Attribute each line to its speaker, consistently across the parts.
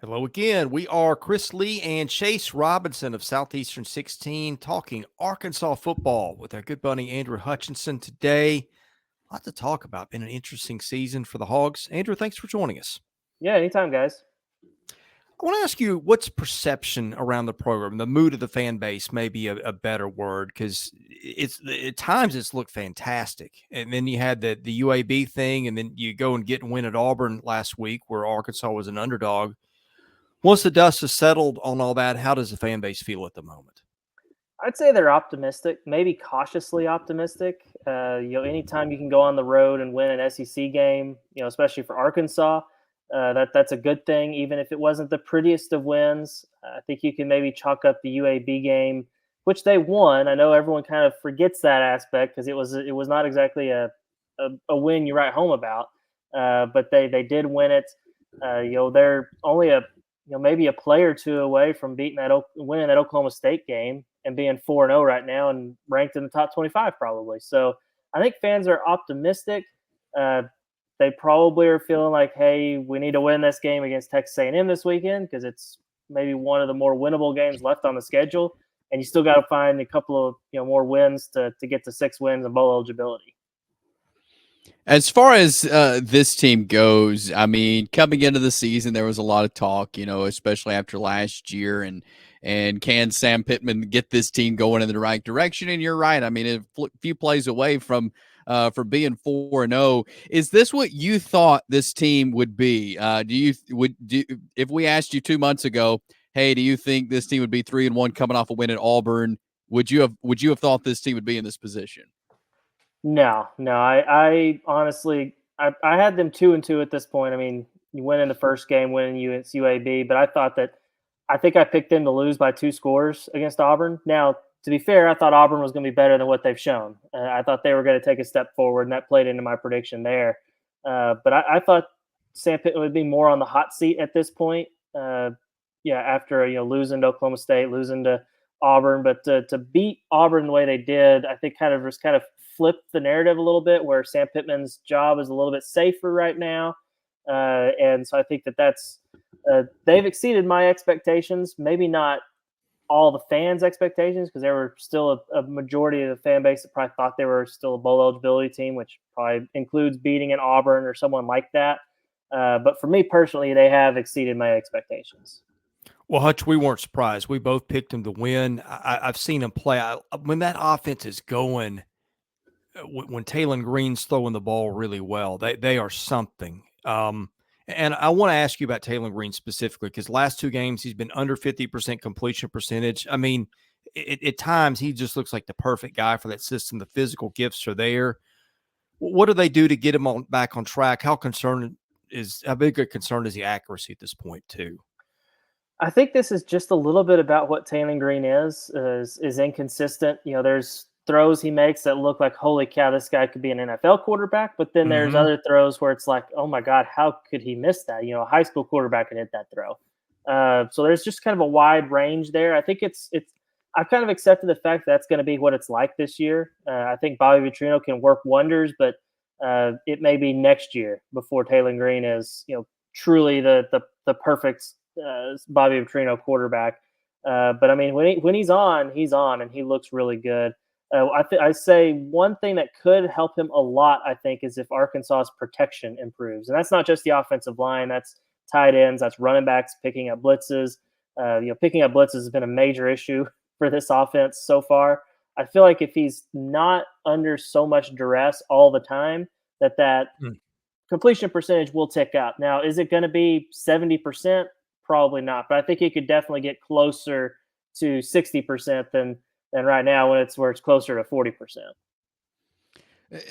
Speaker 1: Hello again. We are Chris Lee and Chase Robinson of Southeastern 16 talking Arkansas football with our good buddy Andrew Hutchinson today. A lot to talk about. Been an interesting season for the Hogs. Andrew, thanks for joining us.
Speaker 2: Yeah, anytime, guys.
Speaker 1: I want to ask you, what's perception around the program? The mood of the fan base may be a better word, because it's at times it's looked fantastic. And then you had the UAB thing, and then you go and get and win at Auburn last week where Arkansas was an underdog. Once the dust has settled on all that, how does the fan base feel at the moment?
Speaker 2: I'd say they're optimistic, maybe cautiously optimistic. Anytime you can go on the road and win an SEC game, especially for Arkansas, that's a good thing. Even if it wasn't the prettiest of wins, I think you can maybe chalk up the UAB game, which they won. I know everyone kind of forgets that aspect because it was not exactly a win you write home about, but they did win it. They're only maybe a play or two away from winning that Oklahoma State game and being 4-0 right now and ranked in the top 25 probably. So I think fans are optimistic. They probably are feeling like, hey, we need to win this game against Texas A&M this weekend because it's maybe one of the more winnable games left on the schedule. And you still got to find a couple of more wins to get to 6 wins and bowl eligibility.
Speaker 3: As far as this team goes, I mean, coming into the season, there was a lot of talk, especially after last year, and can Sam Pittman get this team going in the right direction? And you're right. I mean, a few plays away from being 4-0. Is this what you thought this team would be? If we asked you 2 months ago, hey, do you think this team would be 3-1 coming off a win at Auburn? Would you have thought this team would be in this position?
Speaker 2: No. I honestly, I had them 2-2 at this point. I mean, you win in the first game, winning against UAB, but I think I picked them to lose by 2 scores against Auburn. Now, to be fair, I thought Auburn was going to be better than what they've shown. I thought they were going to take a step forward, and that played into my prediction there. But I thought Sam Pittman would be more on the hot seat at this point. After losing to Oklahoma State, losing to Auburn, but to beat Auburn the way they did, I think kind of flipped the narrative a little bit, where Sam Pittman's job is a little bit safer right now. And so I think that's they've exceeded my expectations, maybe not all the fans' expectations, because there were still a majority of the fan base that probably thought they were still a bowl eligibility team, which probably includes beating an Auburn or someone like that. But for me personally, they have exceeded my expectations.
Speaker 1: Well, Hutch, we weren't surprised. We both picked them to win. I've seen them play. When that offense is going, when Taylen Green's throwing the ball really well, they are something. And I want to ask you about Taylen Green specifically, because last 2 games he's been under 50% completion percentage. I mean, at times he just looks like the perfect guy for that system. The physical gifts are there. What do they do to get him back on track? How big a concern is the accuracy at this point too?
Speaker 2: I think this is just a little bit about what Taylen Green is inconsistent. There's throws he makes that look like, holy cow, this guy could be an NFL quarterback. But then there's other throws where it's like, oh my God, how could he miss that? A high school quarterback could hit that throw. So there's just kind of a wide range there. I think I've kind of accepted the fact that's going to be what it's like this year. I think Bobby Petrino can work wonders, but it may be next year before Taylen Green is, truly the perfect Bobby Petrino quarterback. But I mean, when he's on, and he looks really good. I say one thing that could help him a lot, I think, is if Arkansas's protection improves. And that's not just the offensive line. That's tight ends. That's running backs picking up blitzes. Picking up blitzes has been a major issue for this offense so far. I feel like if he's not under so much duress all the time, that completion percentage will tick up. Now, is it going to be 70%? Probably not. But I think he could definitely get closer to 60% than right now, where it's closer to 40%.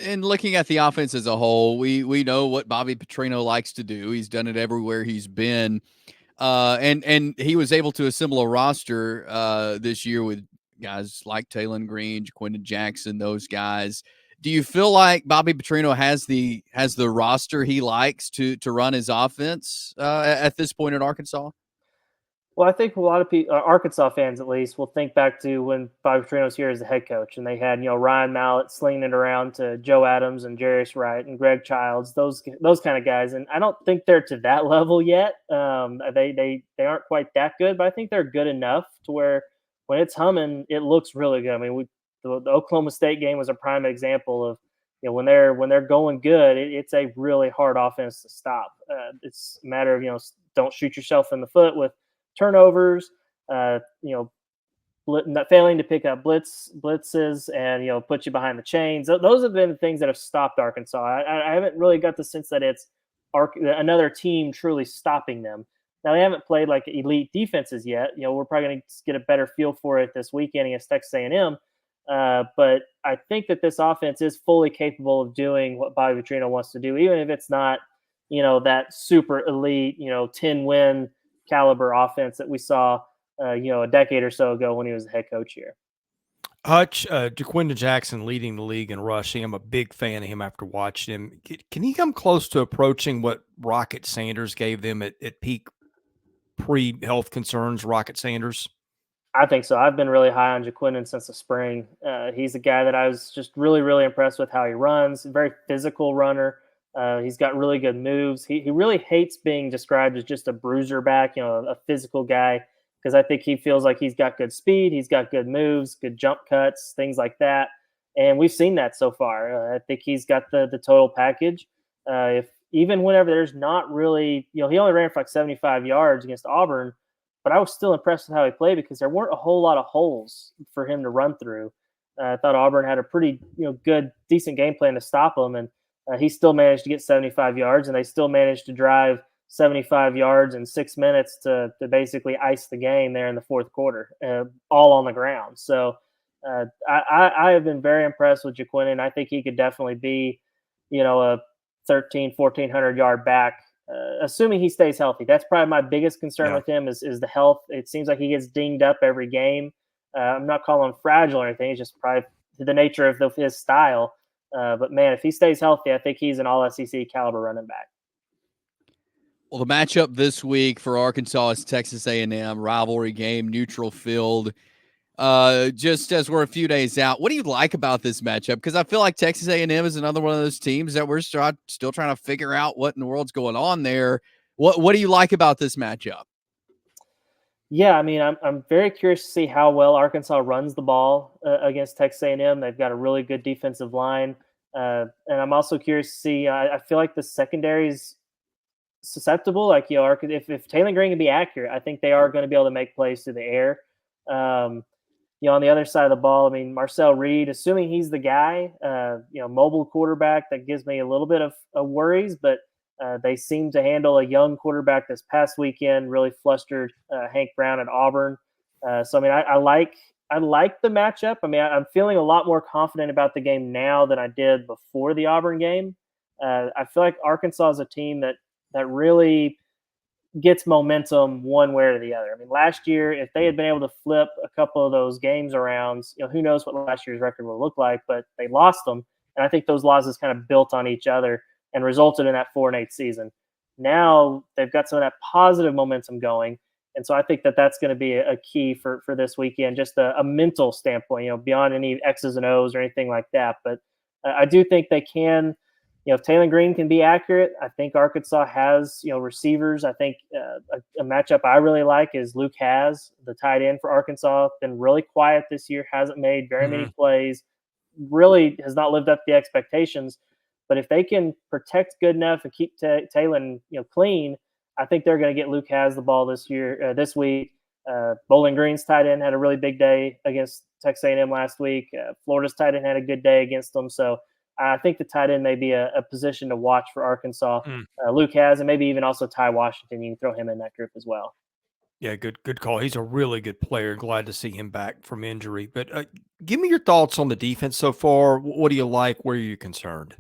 Speaker 3: And looking at the offense as a whole, we know what Bobby Petrino likes to do. He's done it everywhere he's been. And he was able to assemble a roster this year with guys like Taylen Green, Quentin Jackson, those guys. Do you feel like Bobby Petrino has the roster he likes to run his offense at this point at Arkansas?
Speaker 2: Well, I think a lot of people, Arkansas fans at least, will think back to when Bobby Petrino was here as the head coach, and they had Ryan Mallett slinging it around to Joe Adams and Jarius Wright and Greg Childs, those kind of guys. And I don't think they're to that level yet. They aren't quite that good, but I think they're good enough to where when it's humming, it looks really good. I mean, the Oklahoma State game was a prime example of when they're going good, it's a really hard offense to stop. It's a matter of don't shoot yourself in the foot with turnovers, not failing to pick up blitzes, and put you behind the chains. Those have been the things that have stopped Arkansas. I haven't really got the sense that it's another team truly stopping them. Now they haven't played like elite defenses yet. We're probably going to get a better feel for it this weekend against Texas A&M. But I think that this offense is fully capable of doing what Bobby Petrino wants to do, even if it's not that super elite 10-win caliber offense that we saw, a decade or so ago when he was the head coach here.
Speaker 1: Hutch, Jaquindon Jackson leading the league in rushing. I'm a big fan of him after watching him. Can he come close to approaching what Rocket Sanders gave them at peak pre-health concerns, Rocket Sanders?
Speaker 2: I think so. I've been really high on Jaquindon since the spring. He's a guy that I was just really, really impressed with how he runs. A very physical runner. He's got really good moves. He really hates being described as just a bruiser back, a physical guy, because I think he feels like he's got good speed, he's got good moves, good jump cuts, things like that. And we've seen that so far. I think he's got the total package. If even whenever there's not really, he only ran for like 75 yards against Auburn, but I was still impressed with how he played because there weren't a whole lot of holes for him to run through. I thought Auburn had a pretty, good, decent game plan to stop him, and he still managed to get 75 yards, and they still managed to drive 75 yards in 6 minutes to basically ice the game there in the fourth quarter, all on the ground. So I have been very impressed with Jaquindon. I think he could definitely be, a 1,100 yard back, assuming he stays healthy. That's probably my biggest concern with him is the health. It seems like he gets dinged up every game. I'm not calling him fragile or anything. It's just probably the nature of his style. But man, if he stays healthy, I think he's an all SEC caliber running back.
Speaker 3: Well, the matchup this week for Arkansas is Texas A&M, rivalry game, neutral field. Just as we're a few days out, what do you like about this matchup? Because I feel like Texas A&M is another one of those teams that we're still trying to figure out what in the world's going on there. What do you like about this matchup?
Speaker 2: Yeah, I mean, I'm very curious to see how well Arkansas runs the ball against Texas A&M. They've got a really good defensive line, and I'm also curious to see. I feel like the secondary's susceptible. Like if Taylen Green can be accurate, I think they are going to be able to make plays through the air. On the other side of the ball, I mean, Marcel Reed, assuming he's the guy, mobile quarterback, that gives me a little bit of worries, but they seem to handle a young quarterback this past weekend, really flustered Hank Brown at Auburn. So, I mean, I like the matchup. I mean, I'm feeling a lot more confident about the game now than I did before the Auburn game. I feel like Arkansas is a team that really gets momentum one way or the other. I mean, last year, if they had been able to flip a couple of those games around, who knows what last year's record will look like, but they lost them. And I think those losses kind of built on each other and resulted in that 4-8 season. Now they've got some of that positive momentum going. And so I think that that's going to be a key for this weekend, just a mental standpoint, beyond any X's and O's or anything like that. But I do think they can, if Taylen Green can be accurate, I think Arkansas has, receivers. I think a matchup I really like is Luke Hasz, the tight end for Arkansas. Been really quiet this year, hasn't made very many plays, really has not lived up to the expectations. But if they can protect good enough and keep Taylen, clean, I think they're going to get Luke Hasz the ball this week. Bowling Green's tight end had a really big day against Texas A&M last week. Florida's tight end had a good day against them. So I think the tight end may be a position to watch for Arkansas. Luke Hasz, and maybe even also Ty Washington. You can throw him in that group as well.
Speaker 1: Yeah, good call. He's a really good player. Glad to see him back from injury. But give me your thoughts on the defense so far. What do you like? Where are you concerned?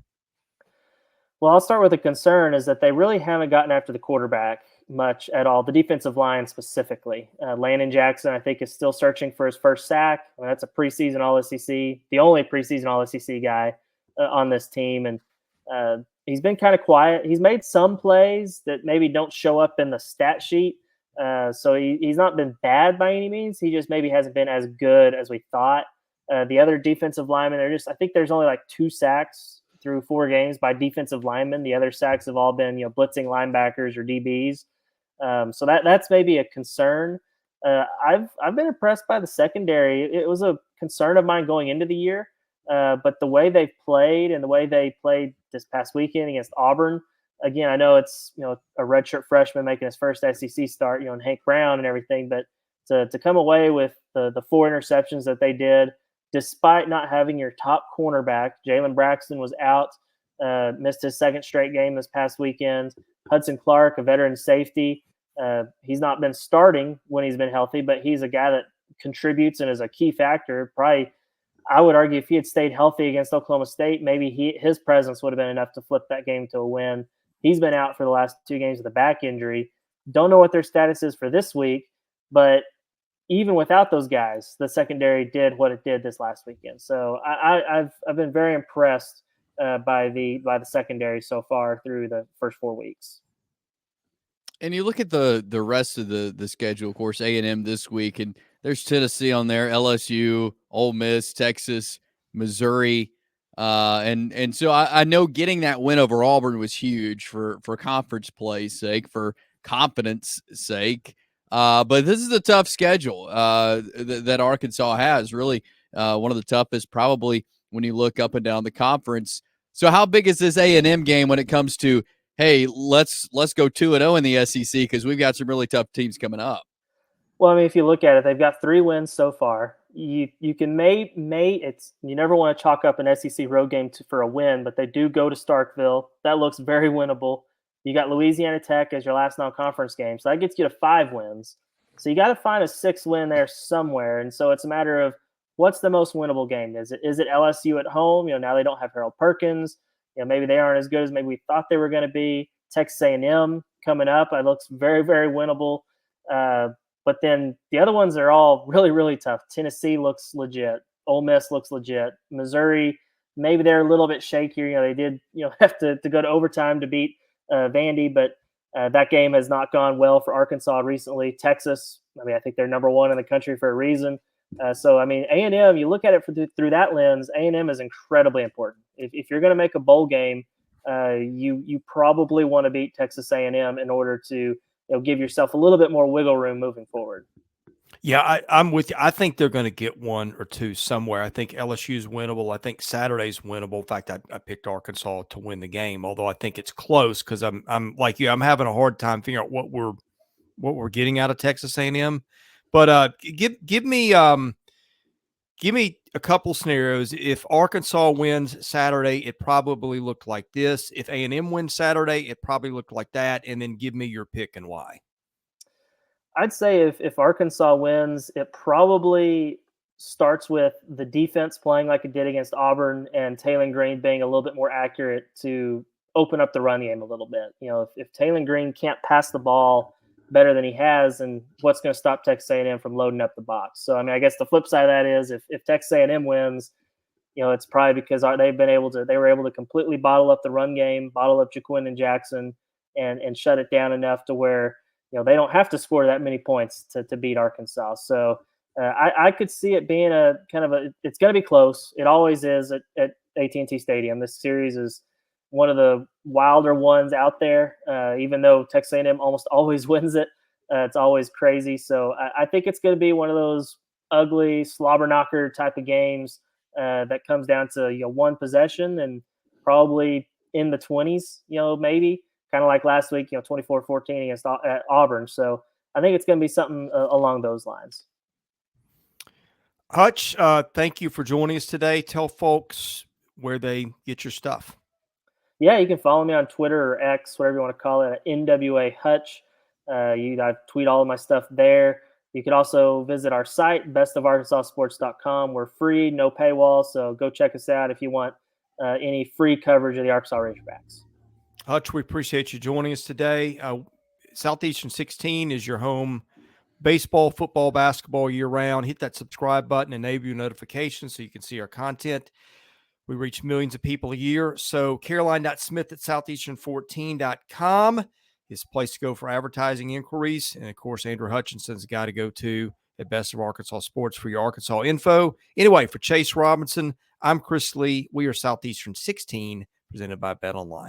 Speaker 2: Well, I'll start with the concern is that they really haven't gotten after the quarterback much at all, the defensive line specifically. Landon Jackson, I think, is still searching for his first sack. I mean, that's a preseason All-SEC, the only preseason All-SEC guy on this team. And he's been kind of quiet. He's made some plays that maybe don't show up in the stat sheet, So he's not been bad by any means. He just maybe hasn't been as good as we thought. The other defensive linemen, I think there's only like 2 sacks through 4 games by defensive linemen. The other sacks have all been, blitzing linebackers or DBs. So that's maybe a concern. I've been impressed by the secondary. It was a concern of mine going into the year, but the way they've played and the way they played this past weekend against Auburn, again, I know it's a redshirt freshman making his first SEC start, and Hank Brown and everything, but to come away with the 4 interceptions that they did, despite not having your top cornerback, Jalen Braxton was out, missed his 2nd straight game this past weekend. Hudson Clark, a veteran safety, he's not been starting when he's been healthy, but he's a guy that contributes and is a key factor. Probably, I would argue, if he had stayed healthy against Oklahoma State, maybe his presence would have been enough to flip that game to a win. He's been out for the last 2 games with a back injury. Don't know what their status is for this week, but even without those guys, the secondary did what it did this last weekend. So I've been very impressed by the secondary so far through the first 4 weeks.
Speaker 3: And you look at the rest of the schedule, of course, A&M this week, and there's Tennessee on there, LSU, Ole Miss, Texas, Missouri. And so I know getting that win over Auburn was huge for conference play's sake, for confidence sake. But this is a tough schedule that Arkansas has, really one of the toughest probably when you look up and down the conference. So how big is this A&M game when it comes to, hey, let's go 2-0 in the SEC because we've got some really tough teams coming up?
Speaker 2: Well, I mean, if you look at it, they've got 3 wins so far. You can you never want to chalk up an SEC road game for a win, but they do go to Starkville. That looks very winnable. You got Louisiana Tech as your last non-conference game, so that gets you to 5 wins. So you got to find a 6th win there somewhere, and so it's a matter of what's the most winnable game. Is it LSU at home? Now they don't have Harold Perkins. Maybe they aren't as good as maybe we thought they were going to be. Texas A&M coming up, it looks very, very winnable. But then the other ones are all really, really tough. Tennessee looks legit. Ole Miss looks legit. Missouri, maybe they're a little bit shakier. They did have to go to overtime to beat Vandy, but that game has not gone well for Arkansas recently. Texas, I think they're number 1 in the country for a reason. So A&M, you look at it through that lens, A&M is incredibly important. If you're going to make a bowl game, you probably want to beat Texas A&M in order to give yourself a little bit more wiggle room moving forward.
Speaker 1: Yeah, I'm with you. I think they're going to get 1 or 2 somewhere. I think LSU's winnable. I think Saturday's winnable. In fact, I picked Arkansas to win the game, although I think it's close because I'm like you. I'm having a hard time figuring out what we're getting out of Texas A&M. But give me a couple scenarios. If Arkansas wins Saturday, it probably looked like this. If A&M wins Saturday, it probably looked like that. And then give me your pick and why.
Speaker 2: I'd say if Arkansas wins, it probably starts with the defense playing like it did against Auburn and Taylen Green being a little bit more accurate to open up the run game a little bit. If Taylen Green can't pass the ball better than he has, and what's going to stop Texas A&M from loading up the box? So, I guess the flip side of that is if Texas A&M wins, it's probably because they were able to completely bottle up the run game, bottle up Jaquin and Jackson, and shut it down enough to where they don't have to score that many points to beat Arkansas. So I could see it being it's going to be close. It always is at AT&T Stadium. This series is one of the wilder ones out there, even though Texas A&M almost always wins it. It's always crazy. So I think it's going to be one of those ugly slobber knocker type of games that comes down to 1 possession and probably in the 20s, maybe. Kind of like last week, 24-14 against Auburn. So I think it's going to be something along those lines.
Speaker 1: Hutch, thank you for joining us today. Tell folks where they get your stuff.
Speaker 2: Yeah, you can follow me on Twitter or X, whatever you want to call it, at NWA Hutch. I tweet all of my stuff there. You can also visit our site, bestofarkansassports.com. We're free, no paywall, so go check us out if you want any free coverage of the Arkansas Razorbacks.
Speaker 1: Hutch, we appreciate you joining us today. Southeastern 16 is your home baseball, football, basketball year-round. Hit that subscribe button, enable your notifications so you can see our content. We reach millions of people a year. So caroline.smith at southeastern14.com. is the place to go for advertising inquiries. And, of course, Andrew Hutchinson's got to go to at Best of Arkansas Sports for your Arkansas info. Anyway, for Chase Robinson, I'm Chris Lee. We are Southeastern 16, presented by BetOnline.